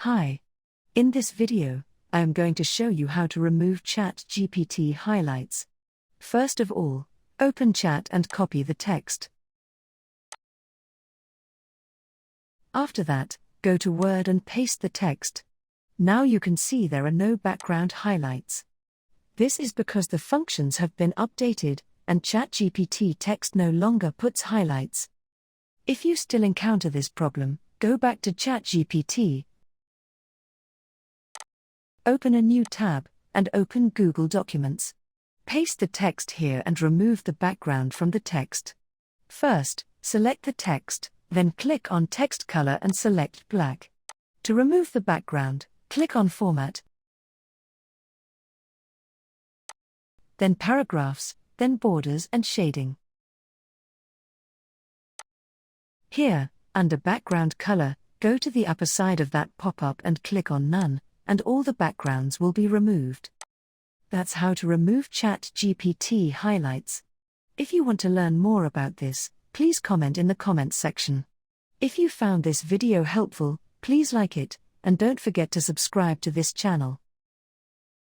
Hi. In this video, I am going to show you how to remove Chatgpt highlights. First of all, open Chat and copy the text. After that, go to Word and paste the text. Now you can see there are no background highlights. This is because the functions have been updated, and Chatgpt text no longer puts highlights. If you still encounter this problem, go back to Chatgpt. Open a new tab, and open Google Documents. Paste the text here and remove the background from the text. First, select the text, then click on Text Color and select Black. To remove the background, click on Format, then Paragraphs, then Borders and Shading. Here, under Background Color, go to the upper side of that pop-up and click on None, and all the backgrounds will be removed. That's how to remove Chatgpt highlights. If you want to learn more about this, please comment in the comments section. If you found this video helpful, please like it, and don't forget to subscribe to this channel.